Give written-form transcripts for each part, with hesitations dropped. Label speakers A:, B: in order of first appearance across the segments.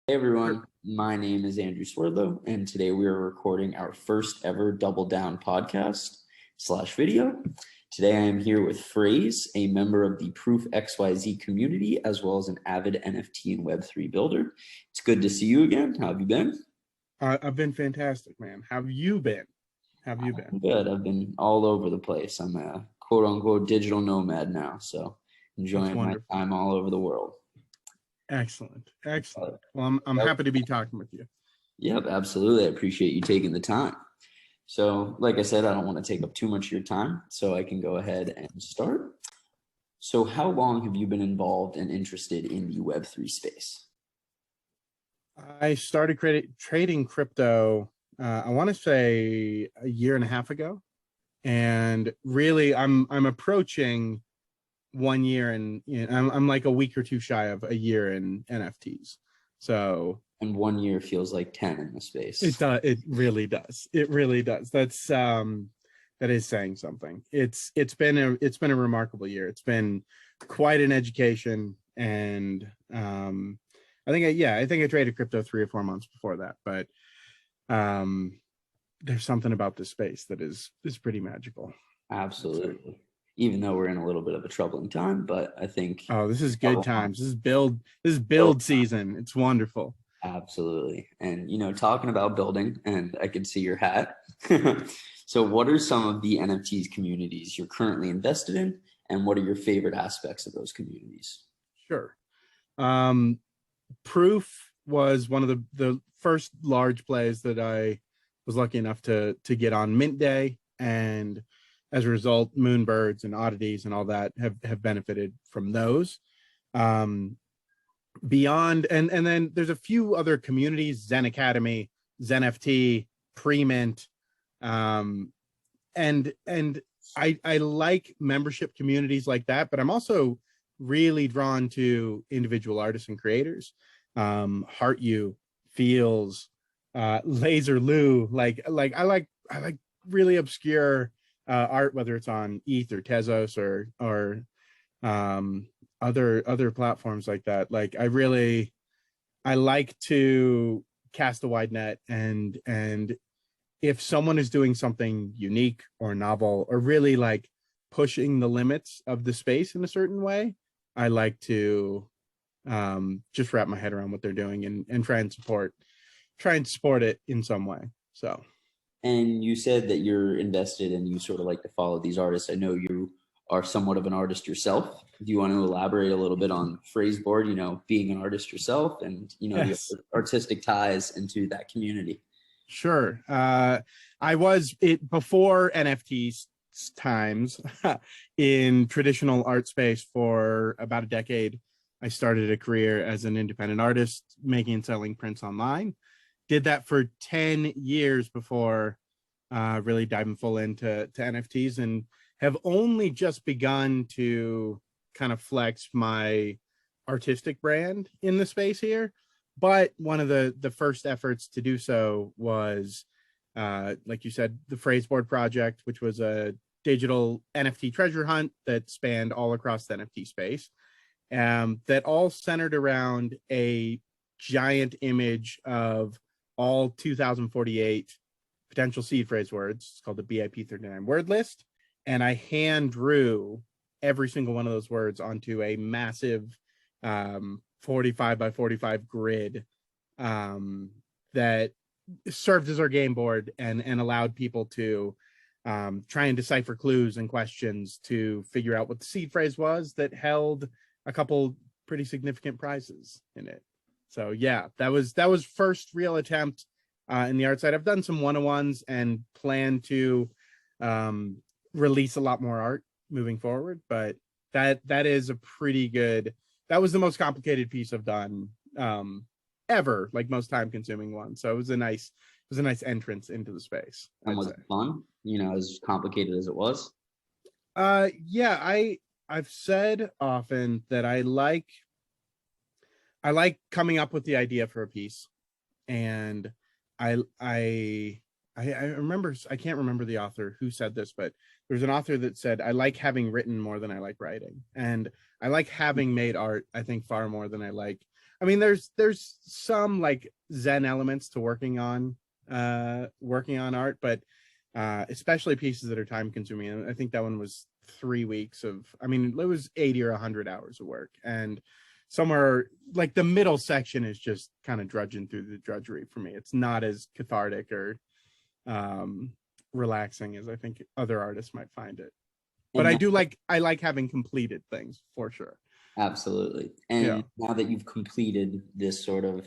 A: Hey everyone, my name is Andrew Swerdlow, and today we are recording our first ever Double Down podcast / video. Today I am here with Phraze, a member of the Proof.XYZ community, as well as an avid NFT and Web3 builder. It's good to see you again. How have you been?
B: I've been fantastic, man. How have you been?
A: Good. I've been all over the place. I'm a quote unquote digital nomad now, so enjoying my time all over the world.
B: Excellent. Well, I'm happy to be talking with you.
A: Yep, absolutely. I appreciate you taking the time. So, like I said, I don't want to take up too much of your time, so I can go ahead and start. So, how long have you been involved and interested in the Web3 space?
B: I started trading crypto, I want to say a year and a half ago. And really, I'm approaching 1 year, and I'm like a week or two shy of a year in NFTs. So,
A: and 1 year feels like 10 in the space.
B: It really does. It really does. That is saying something. It's been a remarkable year. It's been quite an education, and I think I traded crypto 3 or 4 months before that, but there's something about this space that is pretty magical.
A: Absolutely. Even though we're in a little bit of a troubling time, but I think
B: this is good times. This is build season. It's wonderful.
A: Absolutely. And talking about building, and I can see your hat. So what are some of the NFTs communities you're currently invested in, and what are your favorite aspects of those communities?
B: Sure. Proof was one of the first large plays that I was lucky enough to get on mint day, and as a result, Moonbirds and oddities and all that have benefited from those. Beyond, and then there's a few other communities: Zen Academy, Zen FT, Pre-Mint, and I like membership communities like that, but I'm also really drawn to individual artists and creators. Heart You, Feels, Laser Lou, like I like really obscure art, whether it's on ETH or Tezos or other platforms like that. Like I like to cast a wide net, and if someone is doing something unique or novel or really like pushing the limits of the space in a certain way, I like to just wrap my head around what they're doing and try and support it in some way. So.
A: And you said that you're invested and you sort of like to follow these artists. I know you are somewhat of an artist yourself. Do you want to elaborate a little bit on Phraseboard, being an artist yourself and,
B: Yes.
A: the artistic ties into that community?
B: Sure. I was before NFTs times in traditional art space for about a decade. I started a career as an independent artist, making and selling prints online. Did that for 10 years before really diving full into NFTs, and have only just begun to kind of flex my artistic brand in the space here. But one of the first efforts to do so was, like you said, the Phraseboard project, which was a digital NFT treasure hunt that spanned all across the NFT space, that all centered around a giant image of all 2048 potential seed phrase words. It's called the BIP39 word list. And I hand drew every single one of those words onto a massive 45 by 45 grid that served as our game board and allowed people to try and decipher clues and questions to figure out what the seed phrase was that held a couple pretty significant prizes in it. So yeah, that was first real attempt in the art side. I've done some one-on-ones and plan to release a lot more art moving forward, but that is a pretty good. That was the most complicated piece I've done ever, like most time-consuming one. So it was a nice entrance into the space.
A: And was it fun? As complicated as it was.
B: Yeah, I've said often that I like coming up with the idea for a piece, and I remember, I can't remember the author who said this, but there's an author that said, I like having written more than I like writing. And I like having made art, I think, far more than I I mean, there's some like Zen elements to working on art, but especially pieces that are time consuming. And I think that one was 3 weeks of, I mean, it was 80 or 100 hours of work, and somewhere like the middle section is just kind of drudging through the drudgery for me. It's not as cathartic or relaxing as I think other artists might find it. But I like having completed things for sure.
A: Absolutely. And now that you've completed this sort of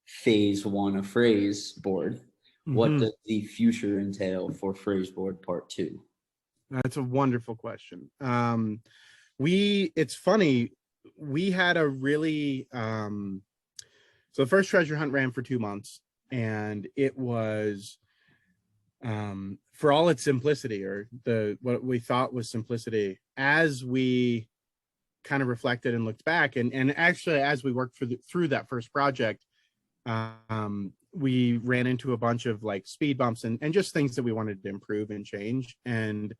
A: phase one of Phraze board, what does the future entail for Phraze board part 2?
B: That's a wonderful question. It's funny, we had a really so the first treasure hunt ran for 2 months, and it was for all its simplicity, or what we thought was simplicity, as we kind of reflected and looked back, and actually as we worked through that first project, we ran into a bunch of like speed bumps and just things that we wanted to improve and change. And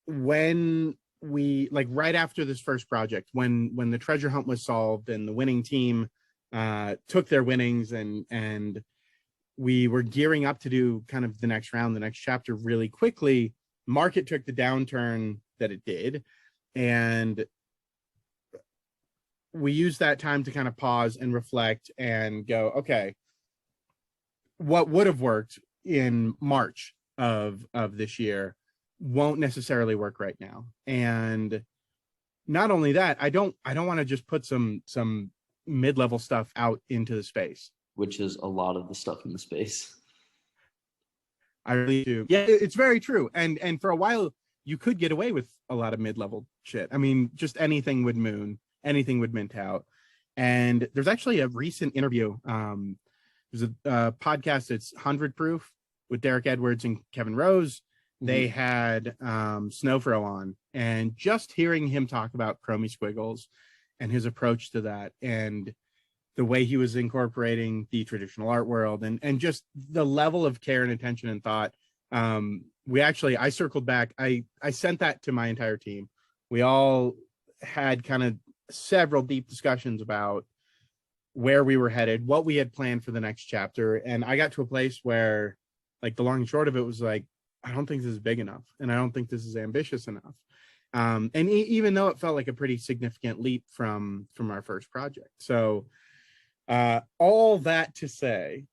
B: when we, like, right after this first project, when the treasure hunt was solved and the winning team took their winnings, and we were gearing up to do kind of the next round, the next chapter really quickly, market took the downturn that it did, and we used that time to kind of pause and reflect and go, okay, what would have worked in March of this year won't necessarily work right now. And not only that, I don't want to just put some mid-level stuff out into the space,
A: which is a lot of the stuff in the space.
B: I really do. Yeah, it's very true. And for a while you could get away with a lot of mid-level shit. I mean, just anything would moon, anything would mint out. And there's actually a recent interview. There's a podcast, it's 100 Proof, with Derek Edwards and Kevin Rose. They had Snowfro on, and just hearing him talk about Chromie Squiggles and his approach to that, and the way he was incorporating the traditional art world, and just the level of care and attention and thought. I circled back. I sent that to my entire team. We all had kind of several deep discussions about where we were headed, what we had planned for the next chapter. And I got to a place where, like, the long and short of it was like, I don't think this is big enough, and I don't think this is ambitious enough. And even though it felt like a pretty significant leap from our first project. So all that to say,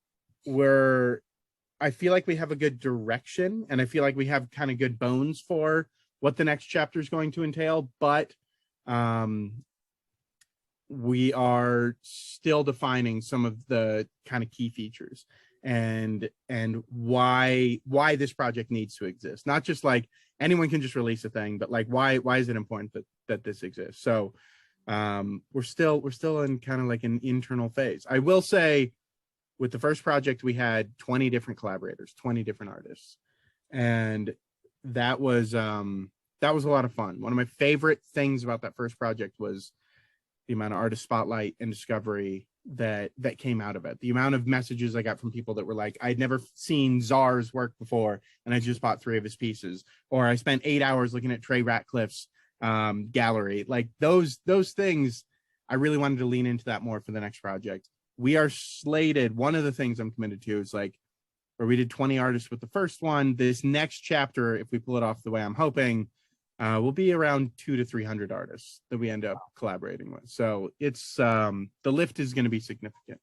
B: I feel like we have a good direction, and I feel like we have kind of good bones for what the next chapter is going to entail, but we are still defining some of the kind of key features and why this project needs to exist. Not just like anyone can just release a thing, but like why is it important that this exists? So we're still in kind of like an internal phase. I will say, with the first project, we had 20 different collaborators, 20 different artists, and that was a lot of fun. One of my favorite things about that first project was the amount of artist spotlight and discovery that came out of it. The amount of messages I got from people that were like, I'd never seen Czar's work before, and I just bought 3 of his pieces, or I spent 8 hours looking at Trey Ratcliffe's gallery. Like those things, I really wanted to lean into that more for the next project. We are slated. One of the things I'm committed to is, like, where we did 20 artists with the first one, this next chapter, if we pull it off the way I'm hoping, will be around 200 to 300 artists that we end up collaborating with. So it's the lift is going to be significant.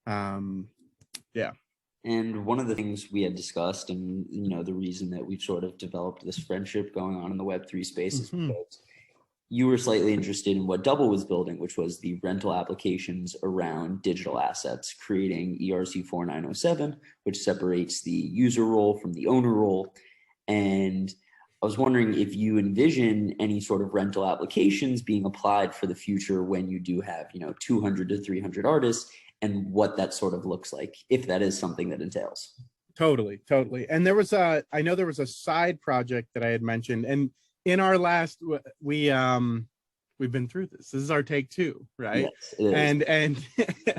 B: Yeah.
A: And one of the things we had discussed, and the reason that we've sort of developed this friendship going on in the Web3 space is because you were slightly interested in what Double was building, which was the rental applications around digital assets, creating ERC 4907, which separates the user role from the owner role. And I was wondering if you envision any sort of rental applications being applied for the future when you do have, 200 to 300 artists, and what that sort of looks like, if that is something that entails.
B: Totally. And I know there was a side project that I had mentioned, and in our last, we've been through this. This is our take 2, right?
A: Yes, it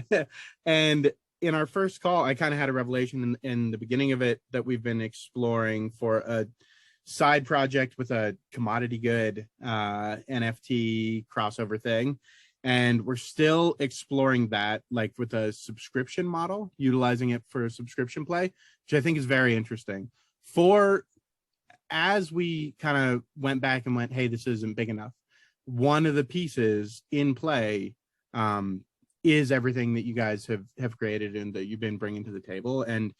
B: is. And in our first call, I kind of had a revelation in the beginning of it that we've been exploring for a side project with a commodity good NFT crossover thing. And we're still exploring that, like with a subscription model, utilizing it for subscription play, which I think is very interesting. As we kind of went back and went, hey, this isn't big enough. One of the pieces in play is everything that you guys have created and that you've been bringing to the table. And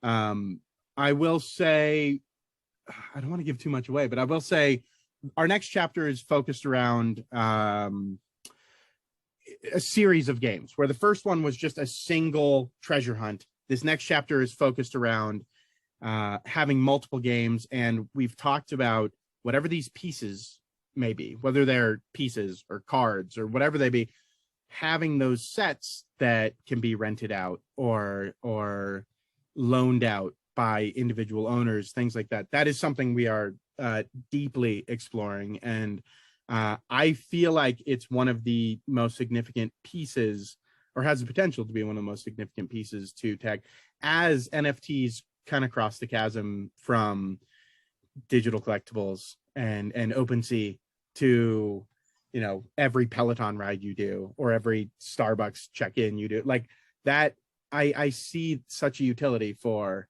B: I will say, I don't want to give too much away, but I will say our next chapter is focused around a series of games, where the first one was just a single treasure hunt. This next chapter is focused around having multiple games, and we've talked about whatever these pieces may be, whether they're pieces or cards or whatever they be, having those sets that can be rented out or loaned out by individual owners, things like that. That is something we are deeply exploring, and I feel like it's one of the most significant pieces, or has the potential to be one of the most significant pieces to tech as NFTs kind of cross the chasm from digital collectibles and OpenSea to, you know, every Peloton ride you do or every Starbucks check-in you do. Like that, I see such a utility for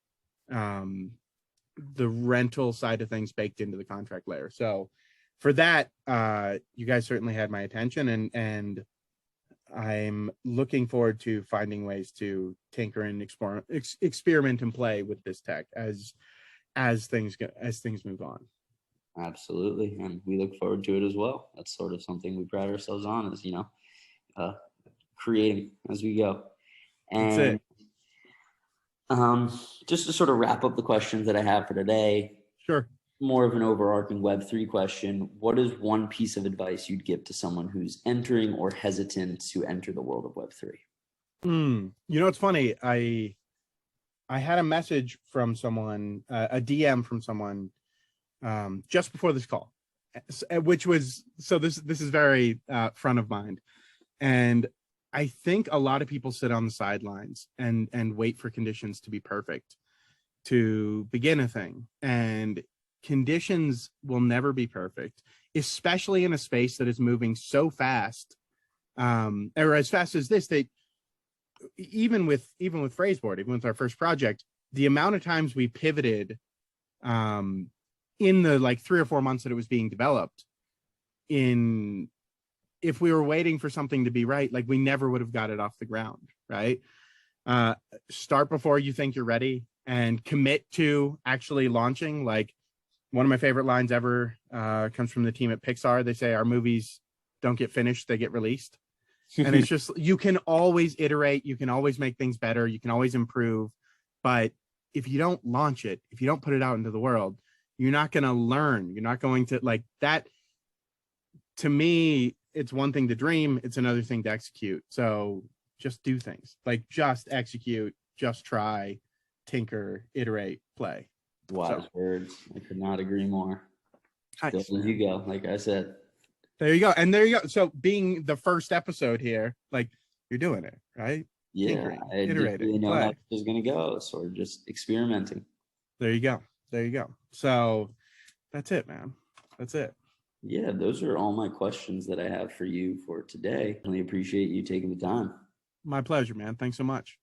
B: the rental side of things baked into the contract layer. So for that, you guys certainly had my attention, and I'm looking forward to finding ways to tinker and experiment and play with this tech as things move on.
A: Absolutely, and we look forward to it as well. That's sort of something we pride ourselves on, is, you know, creating as we go. And just to sort of wrap up the questions that I have for today,
B: sure,
A: more of an overarching Web3 question. What is one piece of advice you'd give to someone who's entering or hesitant to enter the world of Web3?
B: You know, it's funny. I had a message from someone, a DM from someone, just before this call, which was, so this is very front of mind. And I think a lot of people sit on the sidelines and wait for conditions to be perfect to begin a thing. And conditions will never be perfect, especially in a space that is moving so fast, or as fast as this, that even with Phraseboard, even with our first project, the amount of times we pivoted in the like 3 or 4 months that it was being developed, if we were waiting for something to be right, like we never would have got it off the ground, right? Start before you think you're ready and commit to actually launching. Like, one of my favorite lines ever comes from the team at Pixar. They say, our movies don't get finished, they get released. And it's just, you can always iterate, you can always make things better, you can always improve. But if you don't launch it, if you don't put it out into the world, you're not going to learn. You're not going to, like that. To me, it's one thing to dream, it's another thing to execute. So just do things, like just execute, just try, tinker, iterate, play.
A: Wise words. I could not agree more. Nice. There you go. Like I said.
B: There you go. And there you go. So being the first episode here, like, you're doing it, right?
A: Yeah.
B: Tinkering,
A: I didn't really know
B: play.
A: how it was going to go. So we're just experimenting.
B: There you go. There you go. So that's it, man. That's it.
A: Yeah, those are all my questions that I have for you for today. Really appreciate you taking the time.
B: My pleasure, man. Thanks so much.